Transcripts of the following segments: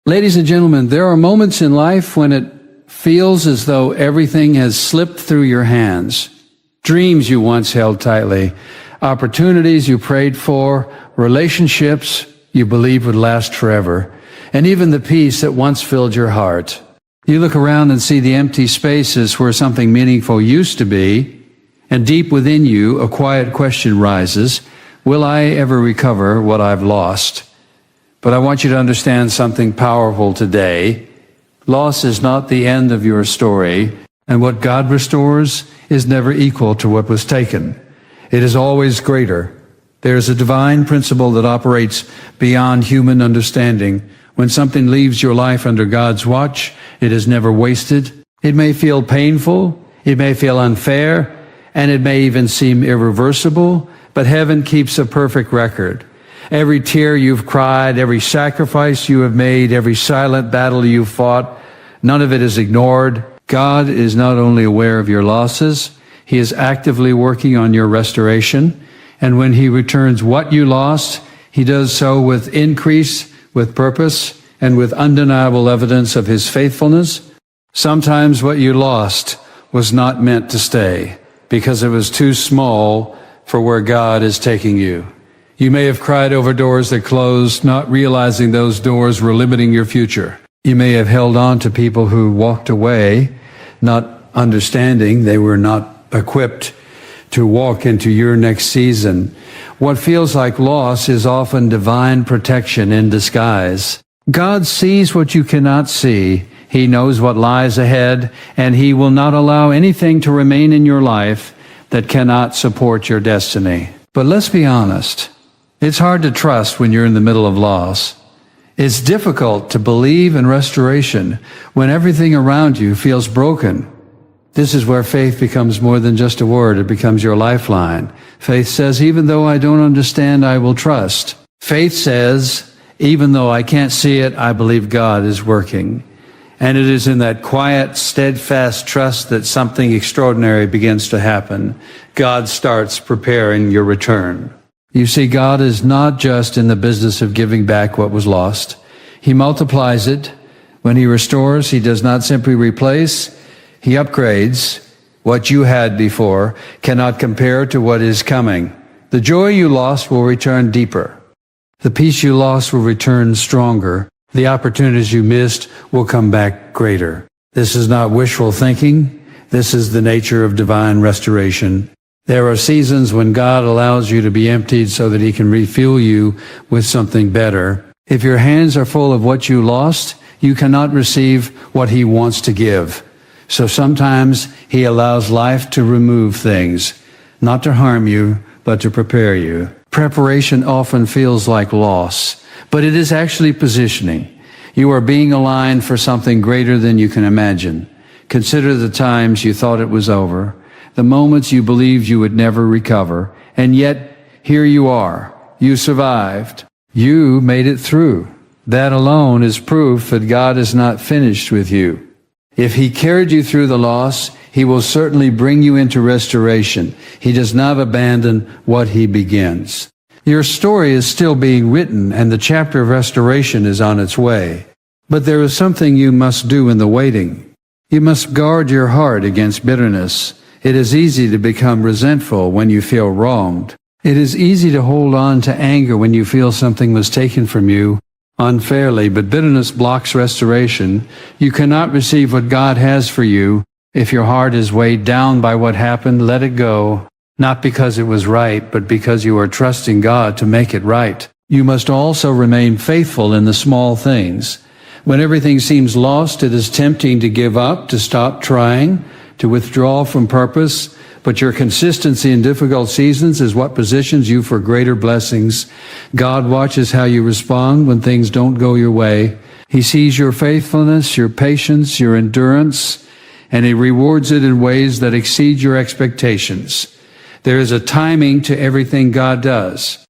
Ladies and gentlemen, there are moments in life when it feels as though everything has slipped through your hands. Dreams you once held tightly, opportunities you prayed for, relationships you believed would last forever, and even the peace that once filled your heart. You look around and see the empty spaces where something meaningful used to be, and deep within you, a quiet question rises, will I ever recover what I've lost? But I want you to understand something powerful today. Loss is not the end of your story, and what God restores is never equal to what was taken. It is always greater. There is a divine principle that operates beyond human understanding. When something leaves your life under God's watch, it is never wasted. It may feel painful, it may feel unfair, and it may even seem irreversible, but heaven keeps a perfect record. Every tear you've cried, every sacrifice you have made, every silent battle you've fought, none of it is ignored. God is not only aware of your losses, He is actively working on your restoration. And when He returns what you lost, He does so with increase, with purpose, and with undeniable evidence of His faithfulness. Sometimes what you lost was not meant to stay because it was too small for where God is taking you. You may have cried over doors that closed, not realizing those doors were limiting your future. You may have held on to people who walked away, not understanding they were not equipped to walk into your next season. What feels like loss is often divine protection in disguise. God sees what you cannot see. He knows what lies ahead, and He will not allow anything to remain in your life that cannot support your destiny. But let's be honest. It's hard to trust when you're in the middle of loss. It's difficult to believe in restoration when everything around you feels broken. This is where faith becomes more than just a word. It becomes your lifeline. Faith says, even though I don't understand, I will trust. Faith says, even though I can't see it, I believe God is working. And it is in that quiet, steadfast trust that something extraordinary begins to happen. God starts preparing your return. You see, God is not just in the business of giving back what was lost. He multiplies it. When He restores, He does not simply replace, He upgrades. What you had before cannot compare to what is coming. The joy you lost will return deeper. The peace you lost will return stronger. The opportunities you missed will come back greater. This is not wishful thinking. This is the nature of divine restoration. There are seasons when God allows you to be emptied so that He can refuel you with something better. If your hands are full of what you lost, you cannot receive what He wants to give. So sometimes He allows life to remove things, not to harm you, but to prepare you. Preparation often feels like loss, but it is actually positioning. You are being aligned for something greater than you can imagine. Consider the times you thought it was over, the moments you believed you would never recover, and yet here you are. You survived. You made it through. That alone is proof that God is not finished with you. If He carried you through the loss, He will certainly bring you into restoration. He does not abandon what He begins. Your story is still being written, and the chapter of restoration is on its way. But there is something you must do in the waiting. You must guard your heart against bitterness. It is easy to become resentful when you feel wronged. It is easy to hold on to anger when you feel something was taken from you unfairly, but bitterness blocks restoration. You cannot receive what God has for you if your heart is weighed down by what happened. Let it go, not because it was right, but because you are trusting God to make it right. You must also remain faithful in the small things. When everything seems lost, it is tempting to give up, to stop trying, to withdraw from purpose, but your consistency in difficult seasons is what positions you for greater blessings. God watches how you respond when things don't go your way. He sees your faithfulness, your patience, your endurance, and He rewards it in ways that exceed your expectations. There is a timing to everything God does.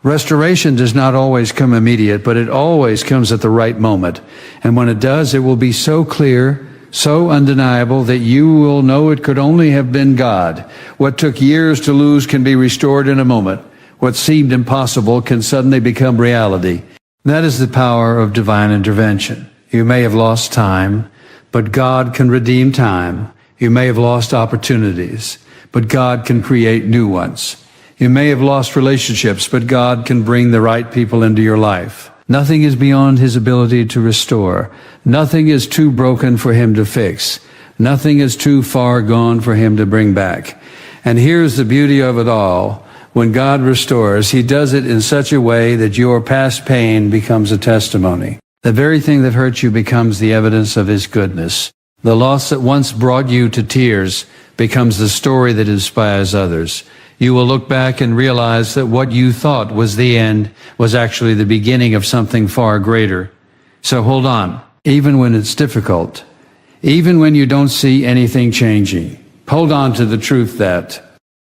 Restoration does not always come immediate, but it always comes at the right moment. And when it does, it will be so clear, so undeniable that you will know it could only have been God. What took years to lose can be restored in a moment. What seemed impossible can suddenly become reality. That is the power of divine intervention. You may have lost time, but God can redeem time. You may have lost opportunities, but God can create new ones. You may have lost relationships, but God can bring the right people into your life. Nothing is beyond His ability to restore. Nothing is too broken for Him to fix. Nothing is too far gone for Him to bring back. And here's the beauty of it all. When God restores, He does it in such a way that your past pain becomes a testimony. The very thing that hurt you becomes the evidence of His goodness. The loss that once brought you to tears becomes the story that inspires others. You will look back and realize that what you thought was the end was actually the beginning of something far greater. So hold on, even when it's difficult, even when you don't see anything changing. Hold on to the truth that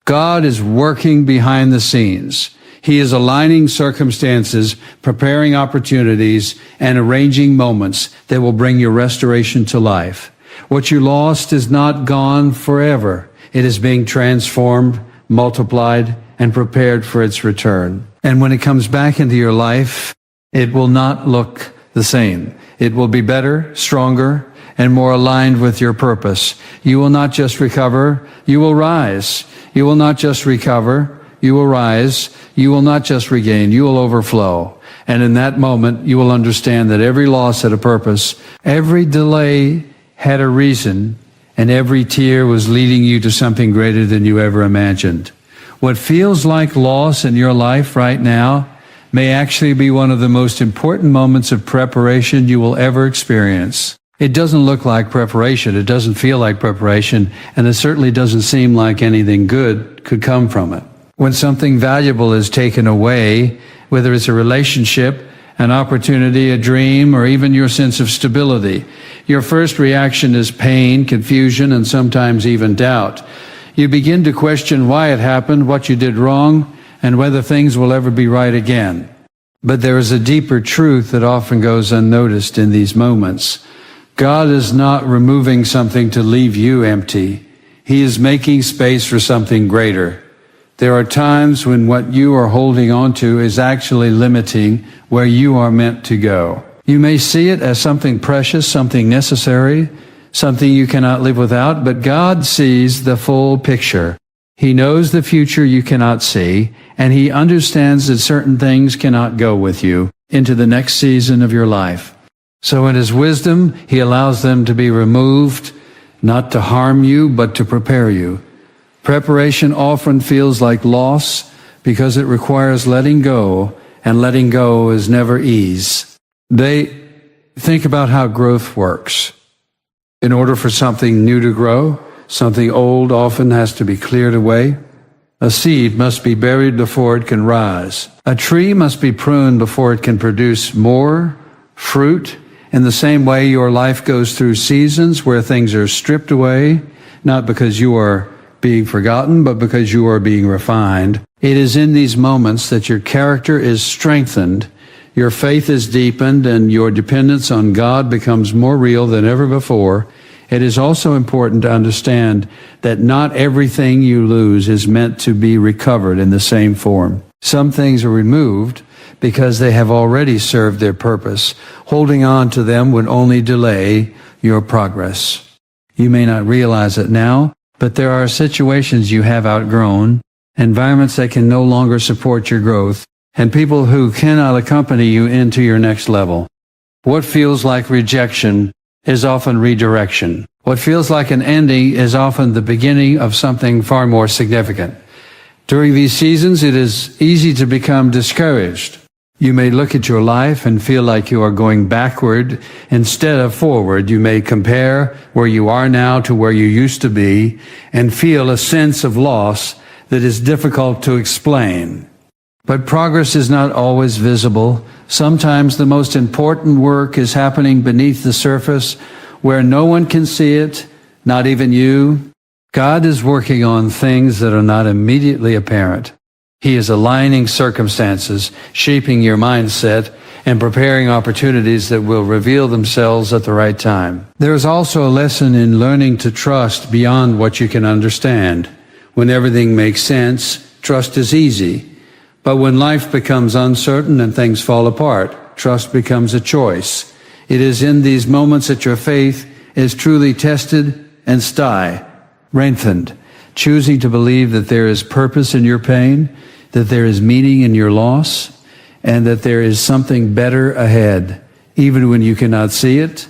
God is working behind the scenes. He is aligning circumstances, preparing opportunities, and arranging moments that will bring your restoration to life. What you lost is not gone forever. It is being transformed, multiplied, and prepared for its return. And when it comes back into your life, it will not look the same. It will be better, stronger, and more aligned with your purpose. You will not just recover, you will rise. You will not just recover, you will rise. You will not just regain, you will overflow. And in that moment, you will understand that every loss had a purpose, every delay had a reason, and every tear was leading you to something greater than you ever imagined. What feels like loss in your life right now may actually be one of the most important moments of preparation you will ever experience. It doesn't look like preparation, it doesn't feel like preparation, and it certainly doesn't seem like anything good could come from it. When something valuable is taken away, whether it's a relationship, an opportunity, a dream, or even your sense of stability, your first reaction is pain, confusion, and sometimes even doubt. You begin to question why it happened, what you did wrong, and whether things will ever be right again. But there is a deeper truth that often goes unnoticed in these moments. God is not removing something to leave you empty. He is making space for something greater. There are times when what you are holding on to is actually limiting where you are meant to go. You may see it as something precious, something necessary, something you cannot live without, but God sees the full picture. He knows the future you cannot see, and He understands that certain things cannot go with you into the next season of your life. So in His wisdom, He allows them to be removed, not to harm you, but to prepare you. Preparation often feels like loss because it requires letting go, and letting go is never ease. They think about how growth works. In order for something new to grow, something old often has to be cleared away. A seed must be buried before it can rise. A tree must be pruned before it can produce more fruit. In the same way, your life goes through seasons where things are stripped away, not because you are being forgotten, but because you are being refined. It is in these moments that your character is strengthened, your faith is deepened, and your dependence on God becomes more real than ever before. It is also important to understand that not everything you lose is meant to be recovered in the same form. Some things are removed because they have already served their purpose. Holding on to them would only delay your progress. You may not realize it now, but there are situations you have outgrown, environments that can no longer support your growth, and people who cannot accompany you into your next level. What feels like rejection is often redirection. What feels like an ending is often the beginning of something far more significant. During these seasons, it is easy to become discouraged. You may look at your life and feel like you are going backward instead of forward. You may compare where you are now to where you used to be and feel a sense of loss that is difficult to explain. But progress is not always visible. Sometimes the most important work is happening beneath the surface where no one can see it, not even you. God is working on things that are not immediately apparent. He is aligning circumstances, shaping your mindset, and preparing opportunities that will reveal themselves at the right time. There is also a lesson in learning to trust beyond what you can understand. When everything makes sense, trust is easy. But when life becomes uncertain and things fall apart, trust becomes a choice. It is in these moments that your faith is truly tested and strengthened, choosing to believe that there is purpose in your pain, that there is meaning in your loss, and that there is something better ahead, even when you cannot see it,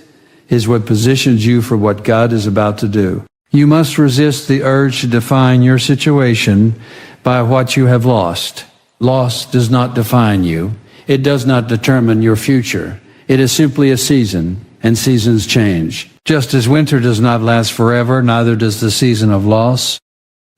is what positions you for what God is about to do. You must resist the urge to define your situation by what you have lost. Loss does not define you. It does not determine your future. It is simply a season, and seasons change. Just as winter does not last forever, neither does the season of loss.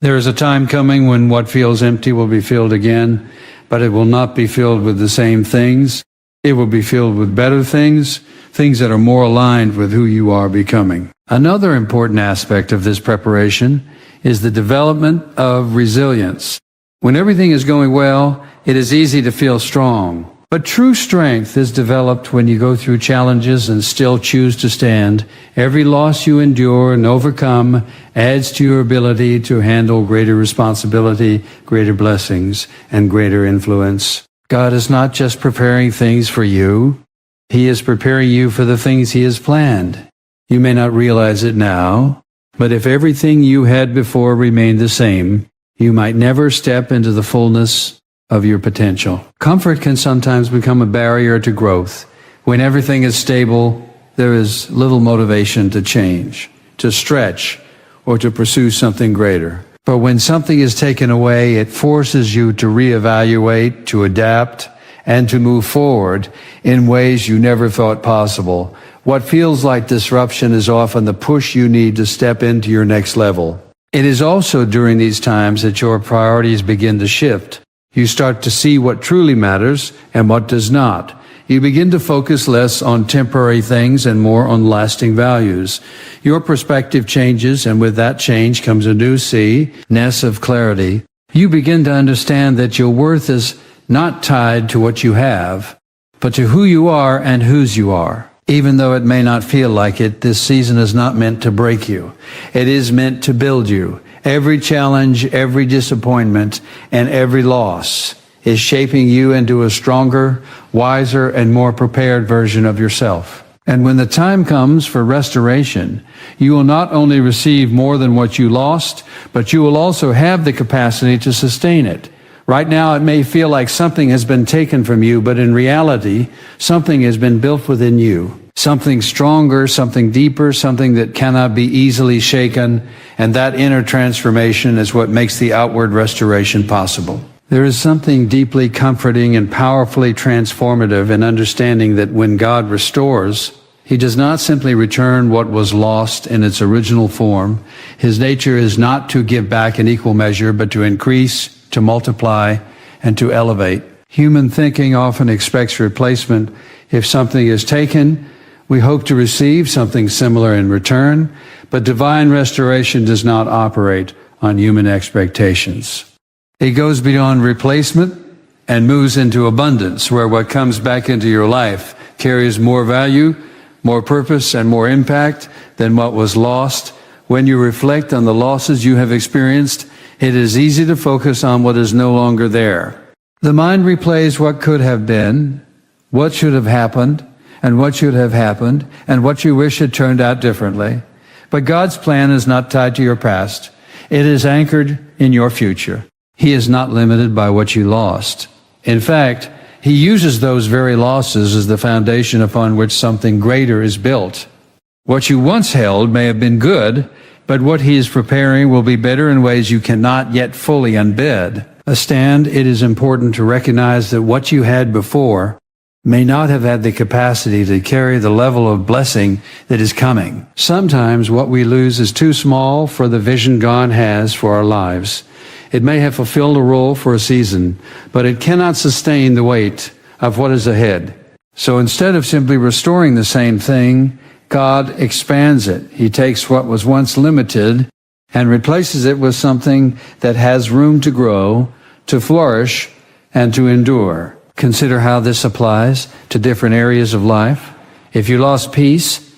There is a time coming when what feels empty will be filled again, but it will not be filled with the same things. It will be filled with better things, things that are more aligned with who you are becoming. Another important aspect of this preparation is the development of resilience. When everything is going well, it is easy to feel strong. But true strength is developed when you go through challenges and still choose to stand. Every loss you endure and overcome adds to your ability to handle greater responsibility, greater blessings, and greater influence. God is not just preparing things for you. He is preparing you for the things He has planned. You may not realize it now, but if everything you had before remained the same, you might never step into the fullness of your potential. Comfort can sometimes become a barrier to growth. When everything is stable, there is little motivation to change, to stretch, or to pursue something greater. But when something is taken away, it forces you to reevaluate, to adapt, and to move forward in ways you never thought possible. What feels like disruption is often the push you need to step into your next level. It is also during these times that your priorities begin to shift. You start to see what truly matters and what does not. You begin to focus less on temporary things and more on lasting values. Your perspective changes, and with that change comes a new sea-ness of clarity. You begin to understand that your worth is not tied to what you have, but to who you are and whose you are. Even though it may not feel like it, this season is not meant to break you. It is meant to build you. Every challenge, every disappointment, and every loss is shaping you into a stronger, wiser, and more prepared version of yourself. And when the time comes for restoration, you will not only receive more than what you lost, but you will also have the capacity to sustain it. Right now, it may feel like something has been taken from you, but in reality, something has been built within you. Something stronger, something deeper, something that cannot be easily shaken, and that inner transformation is what makes the outward restoration possible. There is something deeply comforting and powerfully transformative in understanding that when God restores, He does not simply return what was lost in its original form. His nature is not to give back in equal measure, but to increase, to multiply, and to elevate. Human thinking often expects replacement. If something is taken, we hope to receive something similar in return, but divine restoration does not operate on human expectations. It goes beyond replacement and moves into abundance, where what comes back into your life carries more value, more purpose, and more impact than what was lost. When you reflect on the losses you have experienced, it is easy to focus on what is no longer there. The mind replays what could have been, what should have happened, and what should have happened, and what you wish had turned out differently. But God's plan is not tied to your past. It is anchored in your future. He is not limited by what you lost. In fact, He uses those very losses as the foundation upon which something greater is built. What you once held may have been good, but what He is preparing will be better in ways you cannot yet fully unbid. It is important to recognize that what you had before may not have had the capacity to carry the level of blessing that is coming. Sometimes what we lose is too small for the vision God has for our lives. It may have fulfilled a role for a season, but it cannot sustain the weight of what is ahead. So instead of simply restoring the same thing, God expands it. He takes what was once limited and replaces it with something that has room to grow, to flourish, and to endure. Consider how this applies to different areas of life. If you lost peace,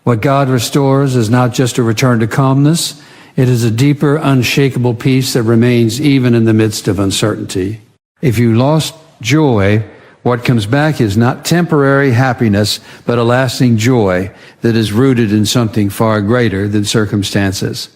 what God restores is not just a return to calmness. It is a deeper, unshakable peace that remains even in the midst of uncertainty. If you lost joy, What comes back is not temporary happiness, but a lasting joy that is rooted in something far greater than circumstances.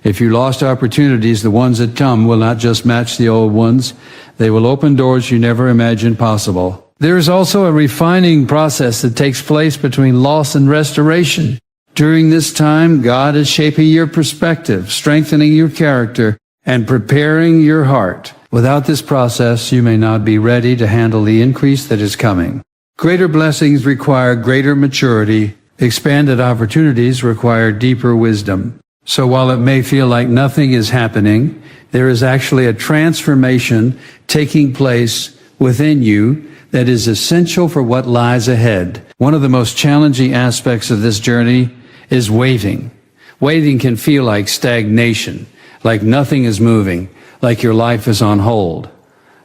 If you lost opportunities, the ones that come will not just match the old ones. They will open doors you never imagined possible. There is also a refining process that takes place between loss and restoration. During this time, God is shaping your perspective, strengthening your character, and preparing your heart. Without this process, you may not be ready to handle the increase that is coming. Greater blessings require greater maturity. Expanded opportunities require deeper wisdom. So while it may feel like nothing is happening, there is actually a transformation taking place within you that is essential for what lies ahead. One of the most challenging aspects of this journey is waiting. Waiting can feel like stagnation, like nothing is moving, like your life is on hold.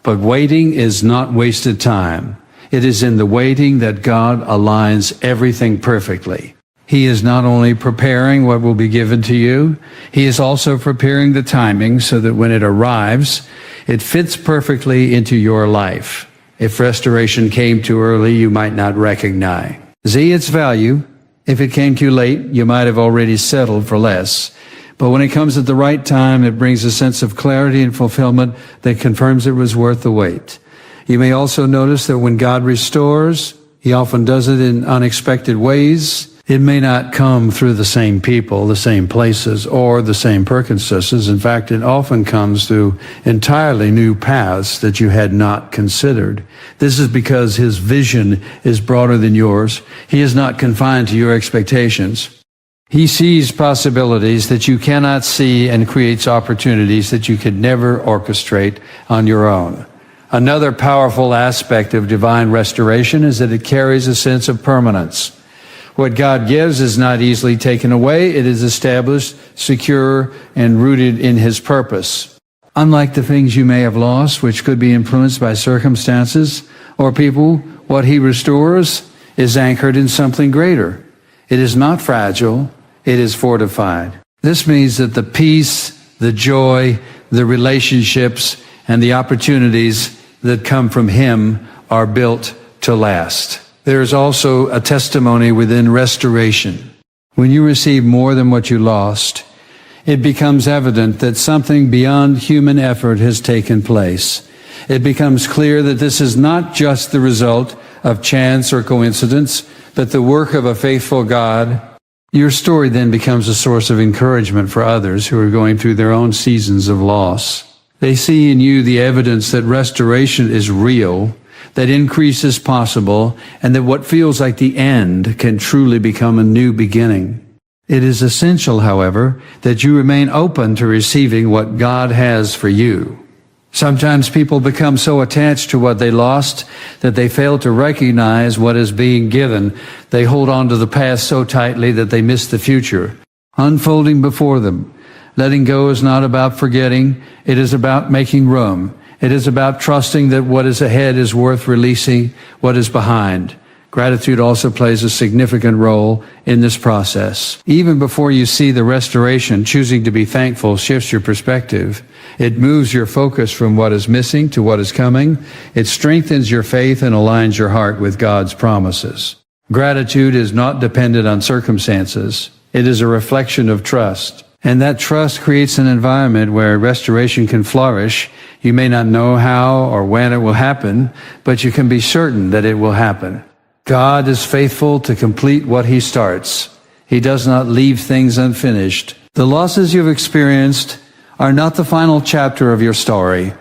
But waiting is not wasted time. It is in the waiting that God aligns everything perfectly. He is not only preparing what will be given to you, He is also preparing the timing so that when it arrives, it fits perfectly into your life. If restoration came too early, you might not recognize its value. If it came too late, you might have already settled for less. But when it comes at the right time, it brings a sense of clarity and fulfillment that confirms it was worth the wait. You may also notice that when God restores, He often does it in unexpected ways. It may not come through the same people, the same places, or the same circumstances. In fact, it often comes through entirely new paths that you had not considered. This is because His vision is broader than yours. He is not confined to your expectations. He sees possibilities that you cannot see and creates opportunities that you could never orchestrate on your own. Another powerful aspect of divine restoration is that it carries a sense of permanence. What God gives is not easily taken away. It is established, secure, and rooted in His purpose. Unlike the things you may have lost, which could be influenced by circumstances or people, what He restores is anchored in something greater. It is not fragile. It is fortified. This means that the peace, the joy, the relationships, and the opportunities that come from Him are built to last. There is also a testimony within restoration. When you receive more than what you lost, it becomes evident that something beyond human effort has taken place. It becomes clear that this is not just the result of chance or coincidence, but the work of a faithful God. Your story then becomes a source of encouragement for others who are going through their own seasons of loss. They see in you the evidence that restoration is real, that increase is possible, and that what feels like the end can truly become a new beginning. It is essential, however, that you remain open to receiving what God has for you. Sometimes people become so attached to what they lost that they fail to recognize what is being given. They hold on to the past so tightly that they miss the future unfolding before them. Letting go is not about forgetting. It is about making room. It is about trusting that what is ahead is worth releasing what is behind. Gratitude also plays a significant role in this process. Even before you see the restoration, choosing to be thankful shifts your perspective. It moves your focus from what is missing to what is coming. It strengthens your faith and aligns your heart with God's promises. Gratitude is not dependent on circumstances. It is a reflection of trust. And that trust creates an environment where restoration can flourish. You may not know how or when it will happen, but you can be certain that it will happen. God is faithful to complete what He starts. He does not leave things unfinished. The losses you've experienced are not the final chapter of your story.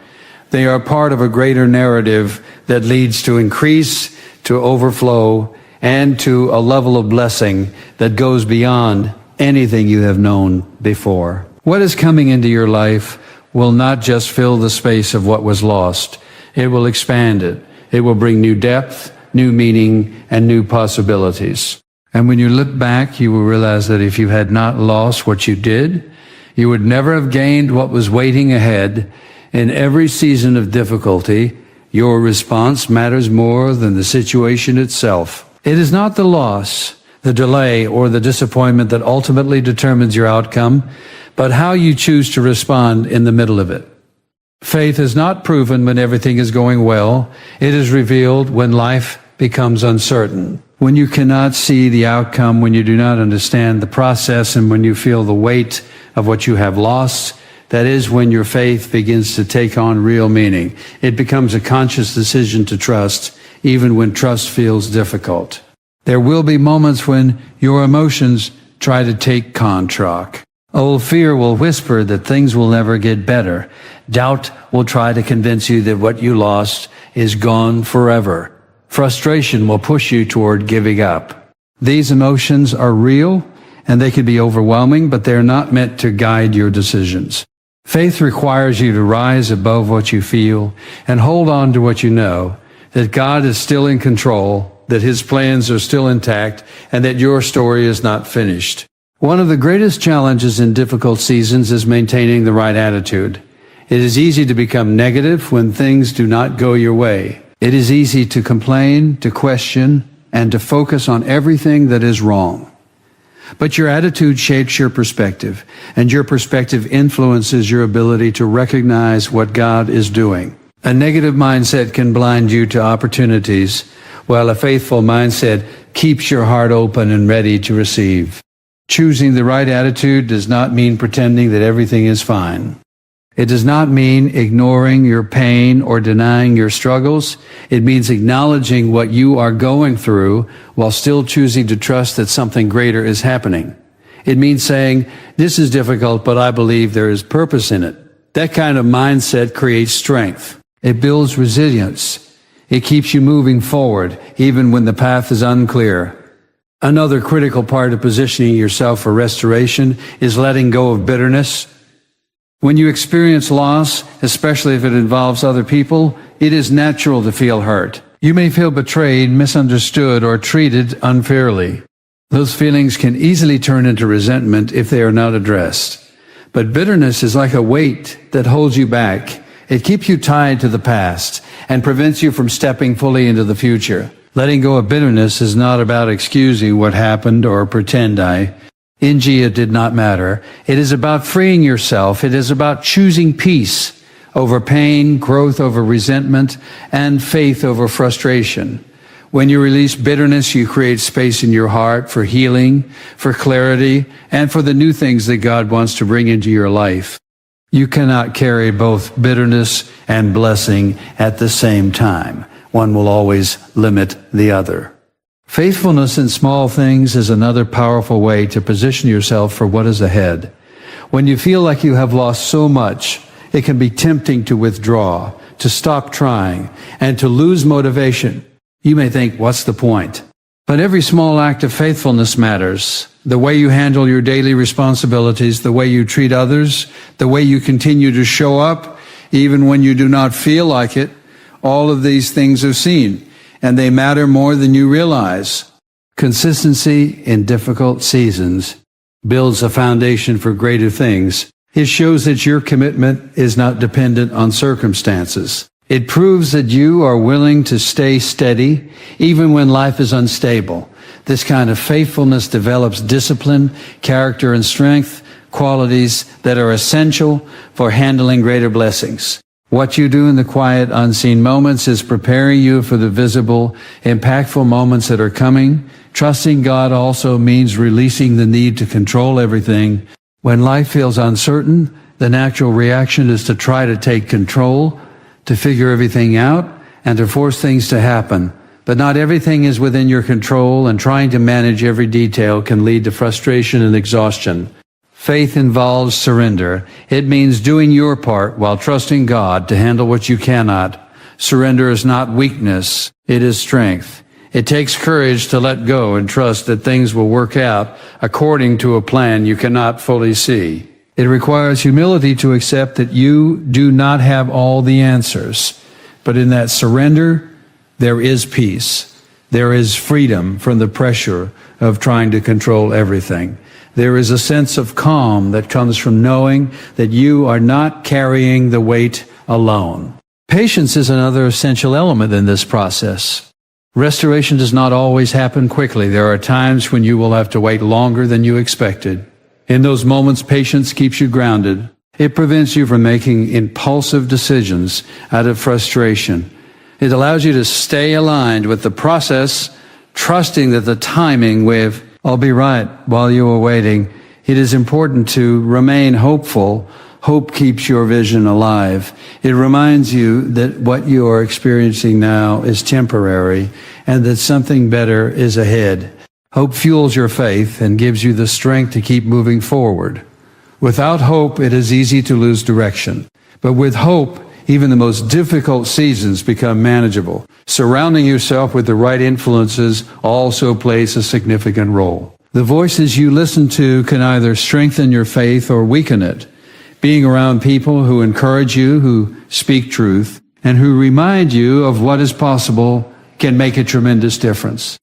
They are part of a greater narrative that leads to increase, to overflow, and to a level of blessing that goes beyond anything you have known before. What is coming into your life will not just fill the space of what was lost. It will expand it. It will bring new depth, new meaning, and new possibilities. And when you look back, you will realize that if you had not lost what you did, you would never have gained what was waiting ahead. In every season of difficulty, your response matters more than the situation itself. It is not the loss, the delay, or the disappointment that ultimately determines your outcome, but how you choose to respond in the middle of it. Faith is not proven when everything is going well. It is revealed when life becomes uncertain. When you cannot see the outcome, when you do not understand the process, and when you feel the weight of what you have lost, that is when your faith begins to take on real meaning. It becomes a conscious decision to trust, even when trust feels difficult. There will be moments when your emotions try to take control. Old fear will whisper that things will never get better. Doubt will try to convince you that what you lost is gone forever. Frustration will push you toward giving up. These emotions are real, and they can be overwhelming, but they're not meant to guide your decisions. Faith requires you to rise above what you feel and hold on to what you know, that God is still in control, that His plans are still intact, and that your story is not finished. One of the greatest challenges in difficult seasons is maintaining the right attitude. It is easy to become negative when things do not go your way. It is easy to complain, to question, and to focus on everything that is wrong. But your attitude shapes your perspective, and your perspective influences your ability to recognize what God is doing. A negative mindset can blind you to opportunities, while a faithful mindset keeps your heart open and ready to receive. Choosing the right attitude does not mean pretending that everything is fine. It does not mean ignoring your pain or denying your struggles. It means acknowledging what you are going through while still choosing to trust that something greater is happening. It means saying, "This is difficult, but I believe there is purpose in it." That kind of mindset creates strength. It builds resilience. It keeps you moving forward, even when the path is unclear. Another critical part of positioning yourself for restoration is letting go of bitterness. When you experience loss, especially if it involves other people, it is natural to feel hurt. You may feel betrayed, misunderstood, or treated unfairly. Those feelings can easily turn into resentment if they are not addressed. But bitterness is like a weight that holds you back. It keeps you tied to the past and prevents you from stepping fully into the future. Letting go of bitterness is not about excusing what happened or pretend it did not matter. It is about freeing yourself. It is about choosing peace over pain, growth over resentment, and faith over frustration. When you release bitterness, you create space in your heart for healing, for clarity, and for the new things that God wants to bring into your life. You cannot carry both bitterness and blessing at the same time. One will always limit the other. Faithfulness in small things is another powerful way to position yourself for what is ahead. When you feel like you have lost so much, it can be tempting to withdraw, to stop trying, and to lose motivation. You may think, what's the point? But every small act of faithfulness matters. The way you handle your daily responsibilities, the way you treat others, the way you continue to show up, even when you do not feel like it, all of these things are seen, and they matter more than you realize. Consistency in difficult seasons builds a foundation for greater things. It shows that your commitment is not dependent on circumstances. It proves that you are willing to stay steady even when life is unstable. This kind of faithfulness develops discipline, character, and strength, qualities that are essential for handling greater blessings. What you do in the quiet, unseen moments is preparing you for the visible, impactful moments that are coming. Trusting God also means releasing the need to control everything. When life feels uncertain, the natural reaction is to try to take control, to figure everything out, and to force things to happen. But not everything is within your control, and trying to manage every detail can lead to frustration and exhaustion. Faith involves surrender. It means doing your part while trusting God to handle what you cannot. Surrender is not weakness, it is strength. It takes courage to let go and trust that things will work out according to a plan you cannot fully see. It requires humility to accept that you do not have all the answers. But in that surrender, there is peace. There is freedom from the pressure of trying to control everything. There is a sense of calm that comes from knowing that you are not carrying the weight alone. Patience is another essential element in this process. Restoration does not always happen quickly. There are times when you will have to wait longer than you expected. In those moments, patience keeps you grounded. It prevents you from making impulsive decisions out of frustration. It allows you to stay aligned with the process, trusting that the timing will all be right while you are waiting. It is important to remain hopeful. Hope keeps your vision alive. It reminds you that what you are experiencing now is temporary and that something better is ahead. Hope fuels your faith and gives you the strength to keep moving forward. Without hope, it is easy to lose direction. But with hope, even the most difficult seasons become manageable. Surrounding yourself with the right influences also plays a significant role. The voices you listen to can either strengthen your faith or weaken it. Being around people who encourage you, who speak truth, and who remind you of what is possible can make a tremendous difference.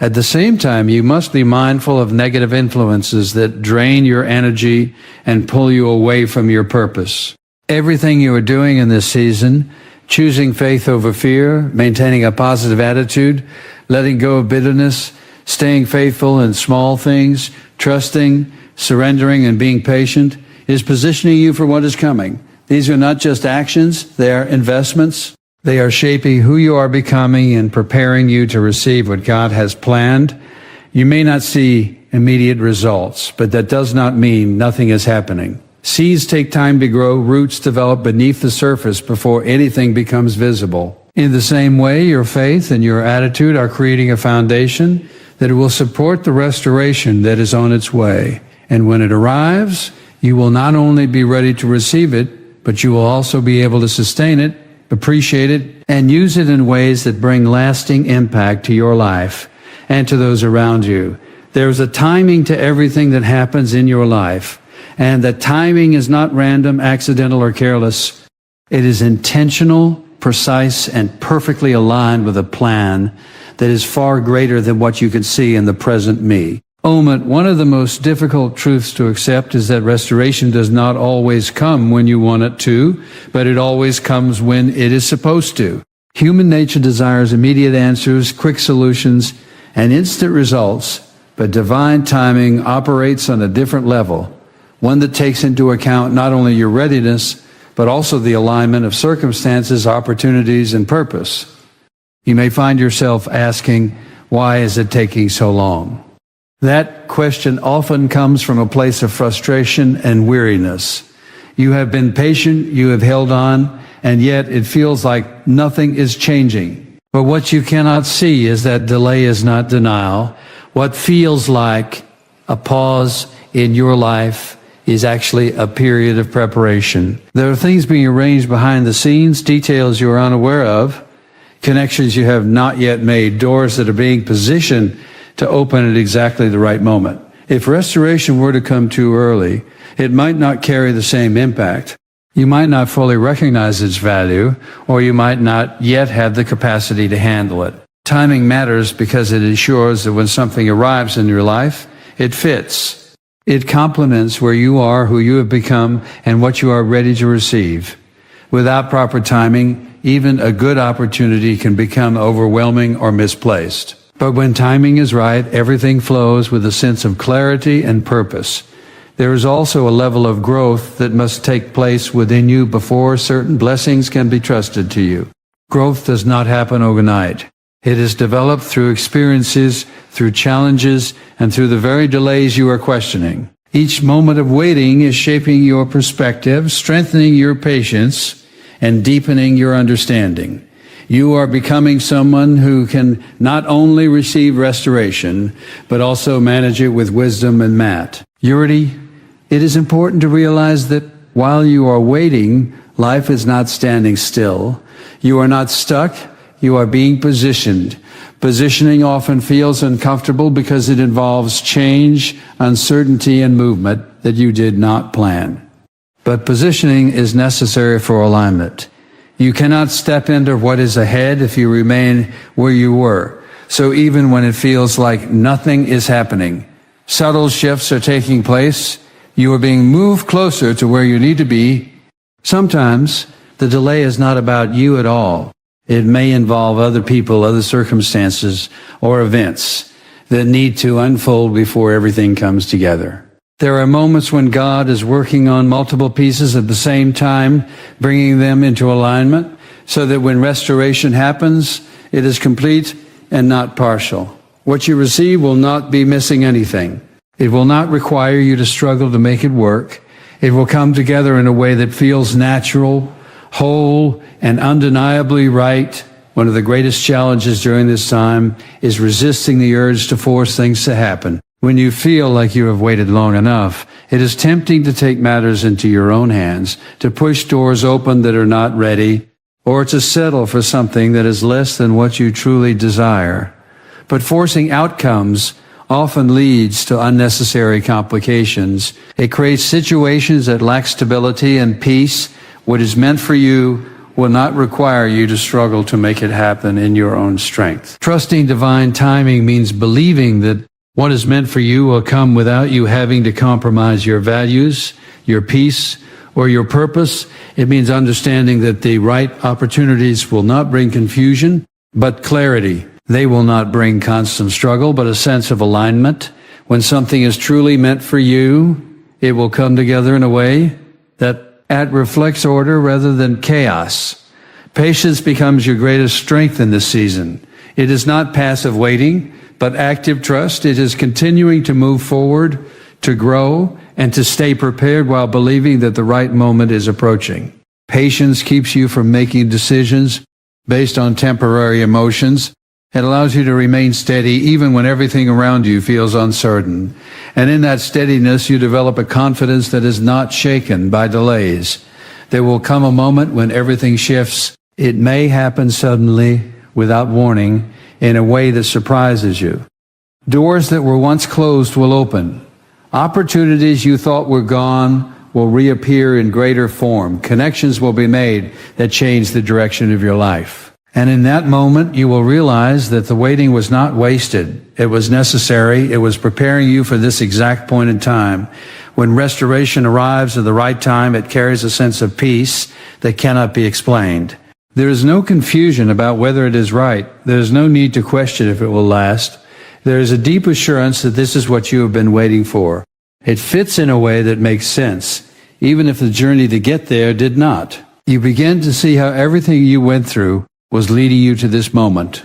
At the same time, you must be mindful of negative influences that drain your energy and pull you away from your purpose. Everything you are doing in this season, choosing faith over fear, maintaining a positive attitude, letting go of bitterness, staying faithful in small things, trusting, surrendering, and being patient, is positioning you for what is coming. These are not just actions, they are investments. They are shaping who you are becoming and preparing you to receive what God has planned. You may not see immediate results, but that does not mean nothing is happening. Seeds take time to grow, roots develop beneath the surface before anything becomes visible. In the same way, your faith and your attitude are creating a foundation that will support the restoration that is on its way. And when it arrives, you will not only be ready to receive it, but you will also be able to sustain it, appreciate it, and use it in ways that bring lasting impact to your life and to those around you. There's a timing to everything that happens in your life, and that timing is not random, accidental, or careless. It is intentional, precise, and perfectly aligned with a plan that is far greater than what you can see in the present me. One of the most difficult truths to accept is that restoration does not always come when you want it to, but it always comes when it is supposed to. Human nature desires immediate answers, quick solutions, and instant results, but divine timing operates on a different level, one that takes into account not only your readiness, but also the alignment of circumstances, opportunities, and purpose. You may find yourself asking, why is it taking so long? That question often comes from a place of frustration and weariness. You have been patient, you have held on, and yet it feels like nothing is changing. But what you cannot see is that delay is not denial. What feels like a pause in your life is actually a period of preparation. There are things being arranged behind the scenes, details you are unaware of, connections you have not yet made, doors that are being positioned to open at exactly the right moment. If restoration were to come too early, it might not carry the same impact. You might not fully recognize its value, or you might not yet have the capacity to handle it. Timing matters because it ensures that when something arrives in your life, it fits. It complements where you are, who you have become, and what you are ready to receive. Without proper timing, even a good opportunity can become overwhelming or misplaced. But when timing is right, everything flows with a sense of clarity and purpose. There is also a level of growth that must take place within you before certain blessings can be trusted to you. Growth does not happen overnight. It is developed through experiences, through challenges, and through the very delays you are questioning. Each moment of waiting is shaping your perspective, strengthening your patience, and deepening your understanding. You are becoming someone who can not only receive restoration, but also manage it with wisdom and maturity. It is important to realize that while you are waiting, life is not standing still. You are not stuck. You are being positioned. Positioning often feels uncomfortable because it involves change, uncertainty, and movement that you did not plan. But positioning is necessary for alignment. You cannot step into what is ahead if you remain where you were. So even when it feels like nothing is happening, subtle shifts are taking place. You are being moved closer to where you need to be. Sometimes the delay is not about you at all. It may involve other people, other circumstances, or events that need to unfold before everything comes together. There are moments when God is working on multiple pieces at the same time, bringing them into alignment, so that when restoration happens, it is complete and not partial. What you receive will not be missing anything. It will not require you to struggle to make it work. It will come together in a way that feels natural, whole, and undeniably right. One of the greatest challenges during this time is resisting the urge to force things to happen. When you feel like you have waited long enough, it is tempting to take matters into your own hands, to push doors open that are not ready, or to settle for something that is less than what you truly desire. But forcing outcomes often leads to unnecessary complications. It creates situations that lack stability and peace. What is meant for you will not require you to struggle to make it happen in your own strength. Trusting divine timing means believing that what is meant for you will come without you having to compromise your values, your peace, or your purpose. It means understanding that the right opportunities will not bring confusion, but clarity. They will not bring constant struggle, but a sense of alignment. When something is truly meant for you, it will come together in a way that reflects order rather than chaos. Patience becomes your greatest strength in this season. It is not passive waiting, but active trust. It is continuing to move forward, to grow, and to stay prepared while believing that the right moment is approaching. Patience keeps you from making decisions based on temporary emotions. It allows you to remain steady even when everything around you feels uncertain. And in that steadiness, you develop a confidence that is not shaken by delays. There will come a moment when everything shifts. It may happen suddenly, without warning, in a way that surprises you. Doors that were once closed will open. Opportunities you thought were gone will reappear in greater form. Connections will be made that change the direction of your life. And in that moment, you will realize that the waiting was not wasted. It was necessary. It was preparing you for this exact point in time. When restoration arrives at the right time, it carries a sense of peace that cannot be explained. There is no confusion about whether it is right. There is no need to question if it will last. There is a deep assurance that this is what you have been waiting for. It fits in a way that makes sense, even if the journey to get there did not. You begin to see how everything you went through was leading you to this moment.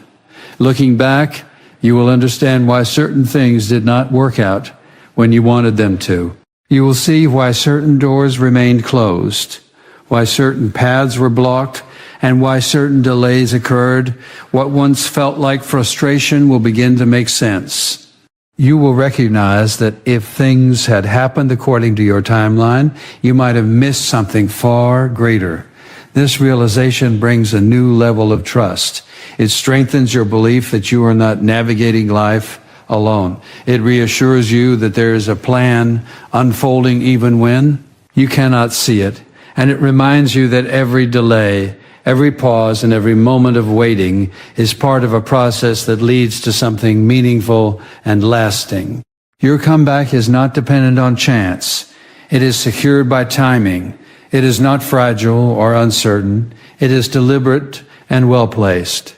Looking back, you will understand why certain things did not work out when you wanted them to. You will see why certain doors remained closed, why certain paths were blocked, and why certain delays occurred. What once felt like frustration will begin to make sense. You will recognize that if things had happened according to your timeline, you might have missed something far greater. This realization brings a new level of trust. It strengthens your belief that you are not navigating life alone. It reassures you that there is a plan unfolding even when you cannot see it. And it reminds you that every delay, every pause, and every moment of waiting is part of a process that leads to something meaningful and lasting. Your comeback is not dependent on chance. It is secured by timing. It is not fragile or uncertain. It is deliberate and well-placed.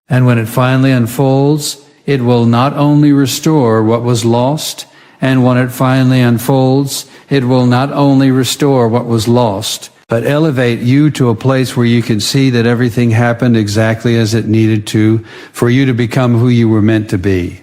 And when it finally unfolds, it will not only restore what was lost, and when it finally unfolds, it will not only restore what was lost, but elevate you to a place where you can see that everything happened exactly as it needed to for you to become who you were meant to be.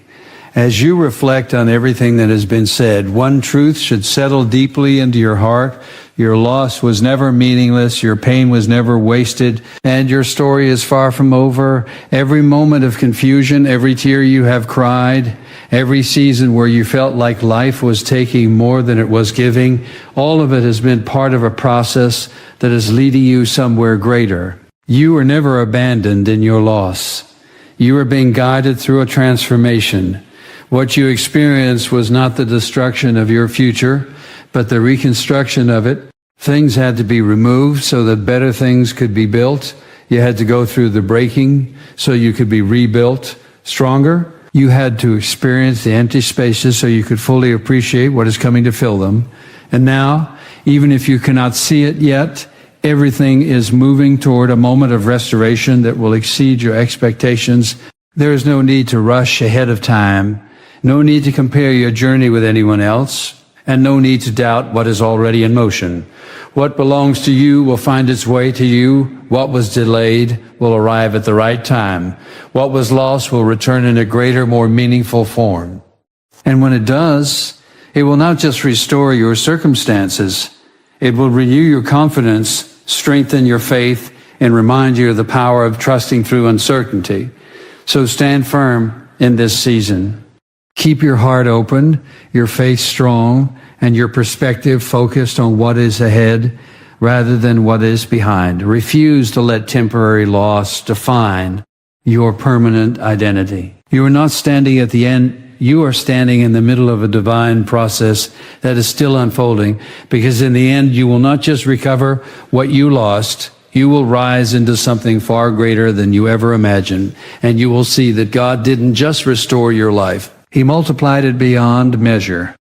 As you reflect on everything that has been said, one truth should settle deeply into your heart. Your loss was never meaningless. Your pain was never wasted. And your story is far from over. Every moment of confusion, every tear you have cried, every season where you felt like life was taking more than it was giving, all of it has been part of a process that is leading you somewhere greater. You were never abandoned in your loss. You are being guided through a transformation. What you experienced was not the destruction of your future, but the reconstruction of it. Things had to be removed so that better things could be built. You had to go through the breaking so you could be rebuilt stronger. You had to experience the empty spaces so you could fully appreciate what is coming to fill them. And now, even if you cannot see it yet, everything is moving toward a moment of restoration that will exceed your expectations. There is no need to rush ahead of time. No need to compare your journey with anyone else. and no need to doubt what is already in motion. What belongs to you will find its way to you. What was delayed will arrive at the right time. What was lost will return in a greater, more meaningful form. And when it does, it will not just restore your circumstances. It will renew your confidence, strengthen your faith, and remind you of the power of trusting through uncertainty. So stand firm in this season. Keep your heart open, your faith strong, and your perspective focused on what is ahead rather than what is behind. Refuse to let temporary loss define your permanent identity. You are not standing at the end. You are standing in the middle of a divine process that is still unfolding, because in the end, you will not just recover what you lost. You will rise into something far greater than you ever imagined, and you will see that God didn't just restore your life. He multiplied it beyond measure.